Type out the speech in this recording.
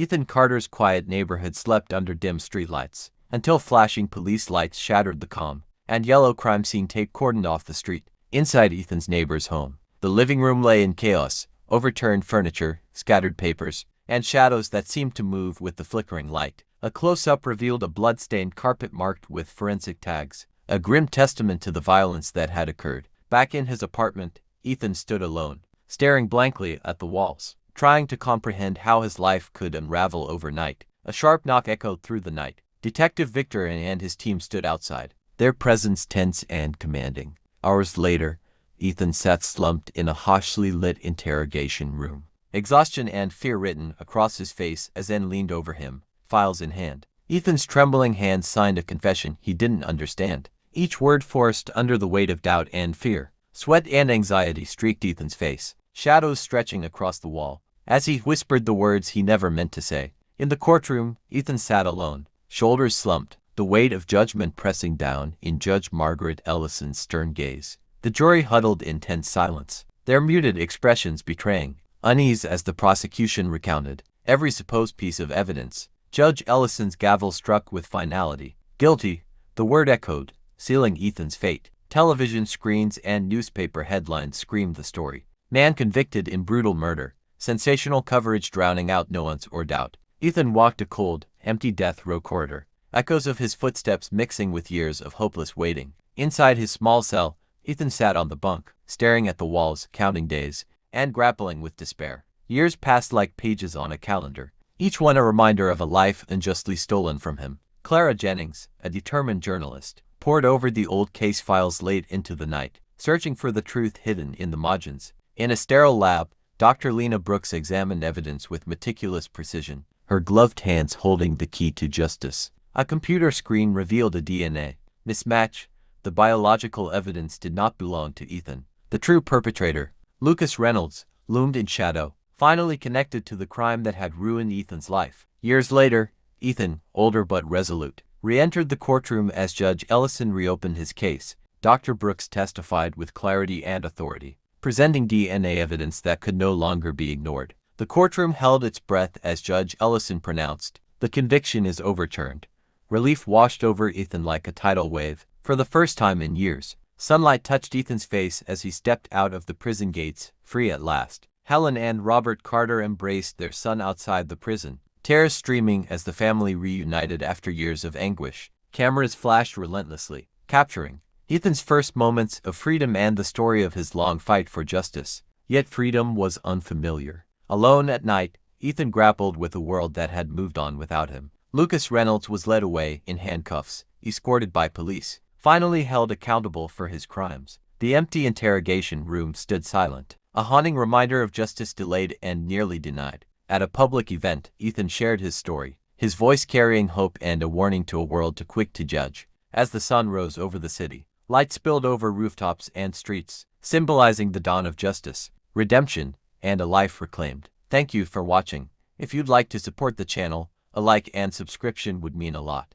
Ethan Carter's quiet neighborhood slept under dim streetlights, until flashing police lights shattered the calm, and yellow crime scene tape cordoned off the street. Inside Ethan's neighbor's home, the living room lay in chaos, overturned furniture, scattered papers, and shadows that seemed to move with the flickering light. A close-up revealed a blood-stained carpet marked with forensic tags, a grim testament to the violence that had occurred. Back in his apartment, Ethan stood alone, staring blankly at the walls, trying to comprehend how his life could unravel overnight. A sharp knock echoed through the night. Detective Victor and his team stood outside, their presence tense and commanding. Hours later, Ethan sat slumped in a harshly lit interrogation room, exhaustion and fear written across his face as N leaned over him, files in hand. Ethan's trembling hands signed a confession he didn't understand, each word forced under the weight of doubt and fear. Sweat and anxiety streaked Ethan's face, shadows stretching across the wall, as he whispered the words he never meant to say. In the courtroom, Ethan sat alone, shoulders slumped, the weight of judgment pressing down in Judge Margaret Ellison's stern gaze. The jury huddled in tense silence, their muted expressions betraying unease as the prosecution recounted every supposed piece of evidence. Judge Ellison's gavel struck with finality. Guilty, the word echoed, sealing Ethan's fate. Television screens and newspaper headlines screamed the story. Man convicted in brutal murder, sensational coverage drowning out nuance or doubt. Ethan walked a cold, empty death row corridor, echoes of his footsteps mixing with years of hopeless waiting. Inside his small cell, Ethan sat on the bunk, staring at the walls, counting days, and grappling with despair. Years passed like pages on a calendar, each one a reminder of a life unjustly stolen from him. Clara Jennings, a determined journalist, pored over the old case files late into the night, searching for the truth hidden in the margins. In a sterile lab, Dr. Lena Brooks examined evidence with meticulous precision, her gloved hands holding the key to justice. A computer screen revealed a DNA mismatch. The biological evidence did not belong to Ethan. The true perpetrator, Lucas Reynolds, loomed in shadow, finally connected to the crime that had ruined Ethan's life. Years later, Ethan, older but resolute, re-entered the courtroom as Judge Ellison reopened his case. Dr. Brooks testified with clarity and authority, presenting DNA evidence that could no longer be ignored. The courtroom held its breath as Judge Ellison pronounced, "The conviction is overturned." Relief washed over Ethan like a tidal wave. For the first time in years, sunlight touched Ethan's face as he stepped out of the prison gates, free at last. Helen and Robert Carter embraced their son outside the prison, tears streaming as the family reunited after years of anguish. Cameras flashed relentlessly, capturing Ethan's first moments of freedom and the story of his long fight for justice. Yet freedom was unfamiliar. Alone at night, Ethan grappled with a world that had moved on without him. Lucas Reynolds was led away in handcuffs, escorted by police, finally held accountable for his crimes. The empty interrogation room stood silent, a haunting reminder of justice delayed and nearly denied. At a public event, Ethan shared his story, his voice carrying hope and a warning to a world too quick to judge. As the sun rose over the city, light spilled over rooftops and streets, symbolizing the dawn of justice, redemption, and a life reclaimed. Thank you for watching. If you'd like to support the channel, a like and subscription would mean a lot.